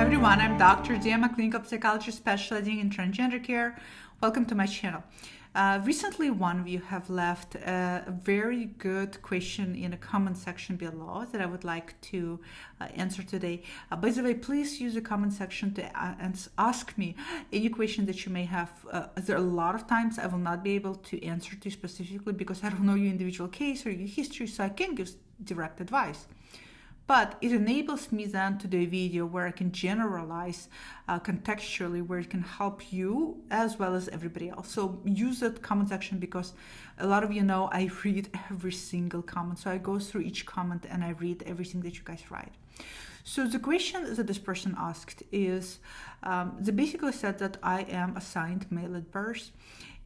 everyone, I'm Dr. D. I'm a clinical psychologist specializing in transgender care. Welcome to my channel. Recently, one of you have left a very good question in a comment section below that I would like to answer today. By the way, please use the comment section to ask me any question that you may have. There are a lot of times I will not be able to answer to specifically because I don't know your individual case or your history, so I can't give direct advice. But it enables me then to do a video where I can generalize contextually, where it can help you as well as everybody else. So use that comment section because a lot of you know I read every single comment. So I go through each comment and I read everything that you guys write. So the question that this person asked is, they basically said that I am assigned male at birth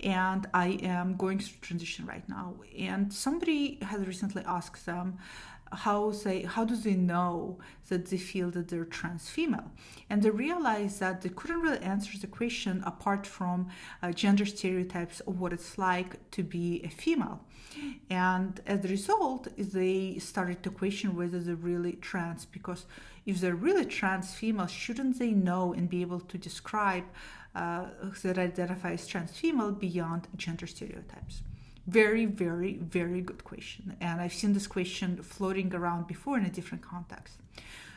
and I am going through transition right now. And somebody has recently asked them, how do they know that they feel that they're trans female? And they realized that they couldn't really answer the question apart from gender stereotypes of what it's like to be a female. And as a result, they started to question whether they're really trans, because if they're really trans female, shouldn't they know and be able to describe that identify as trans female beyond gender stereotypes? Very, very, very good question. And I've seen this question floating around before in a different context.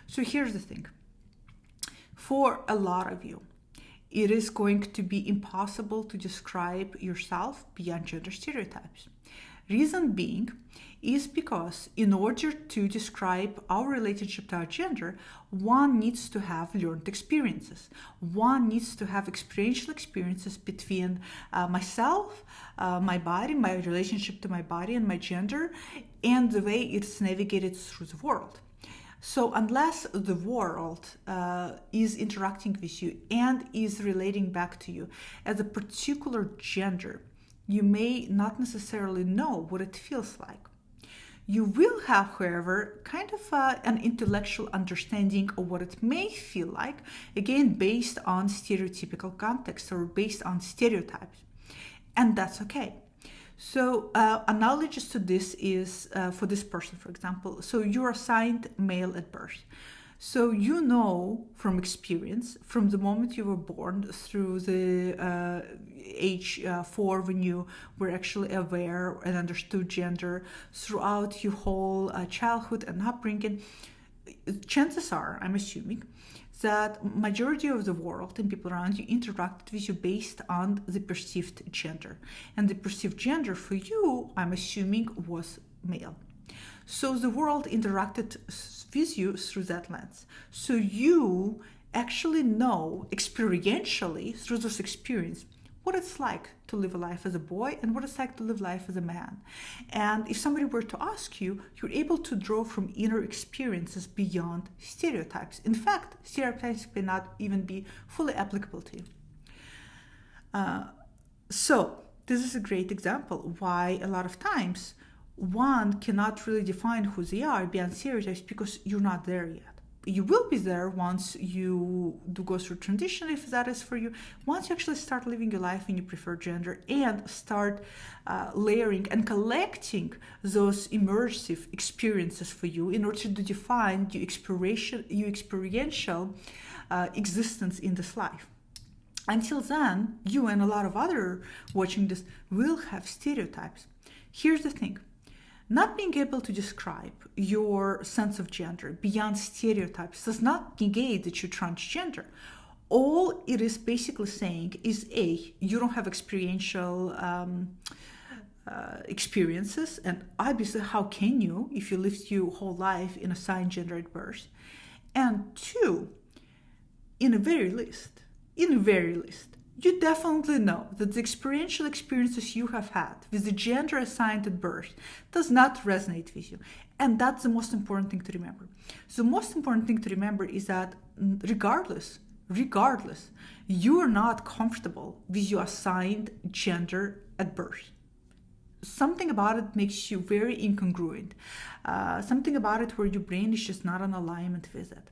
So here's the thing. For a lot of you, it is going to be impossible to describe yourself beyond gender stereotypes. Reason being is because in order to describe our relationship to our gender, one needs to have learned experiences. One needs to have experiential experiences between myself, my body, my relationship to my body and my gender, and the way it's navigated through the world. So unless the world is interacting with you and is relating back to you as a particular gender, you may not necessarily know what it feels like. You will have, however, kind of an intellectual understanding of what it may feel like, again, based on stereotypical context or based on stereotypes. And that's okay. So analogies to this is for this person, for example. So you're assigned male at birth. So you know from experience, from the moment you were born through the age 4 when you were actually aware and understood gender, throughout your whole childhood and upbringing, chances are, I'm assuming, that majority of the world and people around you interacted with you based on the perceived gender. And the perceived gender for you, I'm assuming, was male. So the world interacted with you through that lens. So you actually know experientially through this experience what it's like to live a life as a boy and what it's like to live life as a man. And if somebody were to ask you, you're able to draw from inner experiences beyond stereotypes. In fact, stereotypes may not even be fully applicable to you. So this is a great example why a lot of times one cannot really define who they are beyond stereotypes because you're not there yet. You will be there once you do go through transition, if that is for you. Once you actually start living your life in your preferred gender and start layering and collecting those immersive experiences for you in order to define your experiential existence in this life. Until then, you and a lot of other watching this will have stereotypes. Here's the thing. Not being able to describe your sense of gender beyond stereotypes does not negate that you're transgender. All it is basically saying is, A, you don't have experiential experiences, and obviously how can you if you lived your whole life in assigned gender at birth? And 2, in the very least, you definitely know that the experiential experiences you have had with the gender assigned at birth does not resonate with you. And that's the most important thing to remember. So the most important thing to remember is that regardless, you are not comfortable with your assigned gender at birth. Something about it makes you very incongruent. Something about it where your brain is just not in alignment with it.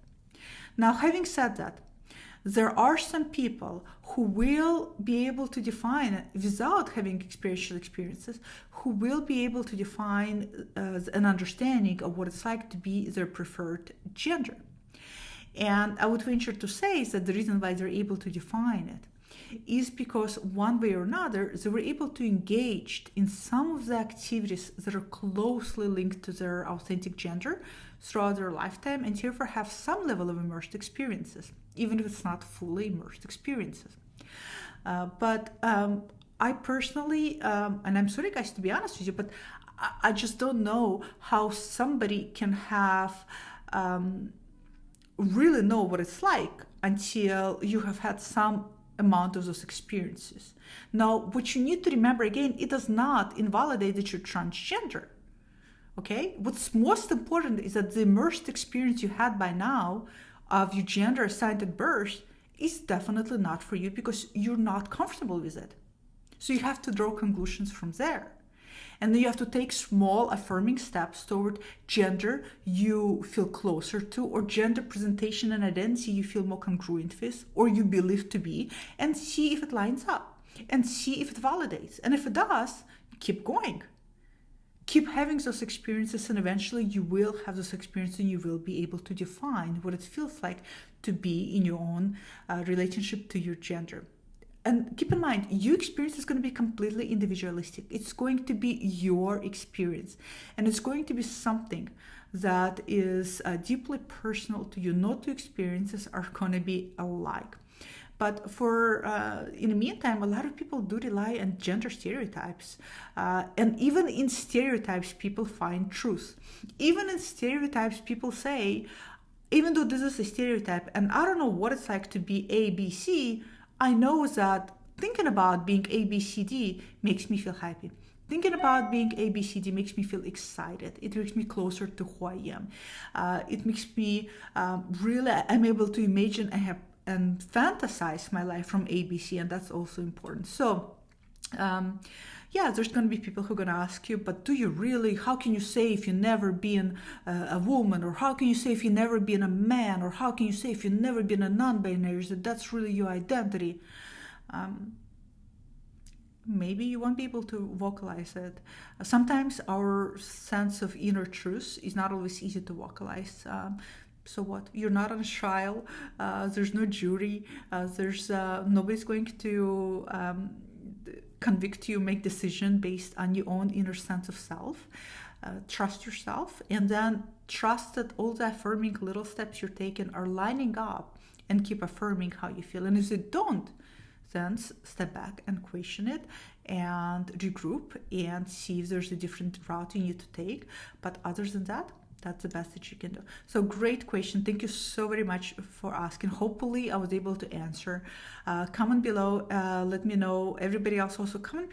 Now, having said that, there are some people who will be able to define, without having experiential experiences, who will be able to define an understanding of what it's like to be their preferred gender. And I would venture to say is that the reason why they're able to define it is because one way or another, they were able to engage in some of the activities that are closely linked to their authentic gender throughout their lifetime, and therefore have some level of immersed experiences, even if it's not fully immersed experiences. But I personally, and I'm sorry guys to be honest with you, but I just don't know how somebody can have really know what it's like until you have had some amount of those experiences. Now, what you need to remember again, it does not invalidate that you're transgender. Okay? What's most important is that the immersed experience you had by now of your gender assigned at birth is definitely not for you because you're not comfortable with it. So you have to draw conclusions from there. And then you have to take small affirming steps toward gender you feel closer to, or gender presentation and identity you feel more congruent with, or you believe to be, and see if it lines up, and see if it validates. And if it does, keep going. Keep having those experiences, and eventually you will have those experiences and you will be able to define what it feels like to be in your own relationship to your gender. And keep in mind, your experience is going to be completely individualistic. It's going to be your experience. And it's going to be something that is deeply personal to you. No two experiences are going to be alike. But for, in the meantime, a lot of people do rely on gender stereotypes. And even in stereotypes, people find truth. Even in stereotypes, people say, even though this is a stereotype, and I don't know what it's like to be A, B, C, I know that thinking about being A, B, C, D makes me feel happy. Thinking about being A, B, C, D makes me feel excited. It makes me closer to who I am. It makes me really, I'm able to imagine and fantasize my life from A, B, C, and that's also important. So, yeah, there's going to be people who are going to ask you, but do you really, how can you say if you've never been a woman, or how can you say if you've never been a man, or how can you say if you've never been a non-binary, that that's really your identity? Maybe you won't be able to vocalize it. Sometimes our sense of inner truth is not always easy to vocalize. So what? You're not on a trial. There's no jury. There's nobody's going to convict you, make decision based on your own inner sense of self. Trust yourself, and then trust that all the affirming little steps you're taking are lining up, and keep affirming how you feel. And if they don't, then step back and question it and regroup and see if there's a different route you need to take. But other than that, that's the best that you can do. So great question. Thank you so very much for asking. Hopefully I was able to answer. Comment below, let me know. Everybody else also comment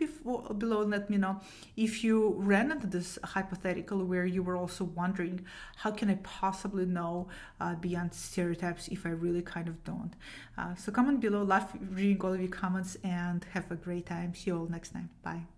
below and let me know if you ran into this hypothetical where you were also wondering, how can I possibly know beyond stereotypes if I really kind of don't? So comment below. Love reading all of your comments, and have a great time. See you all next time. Bye.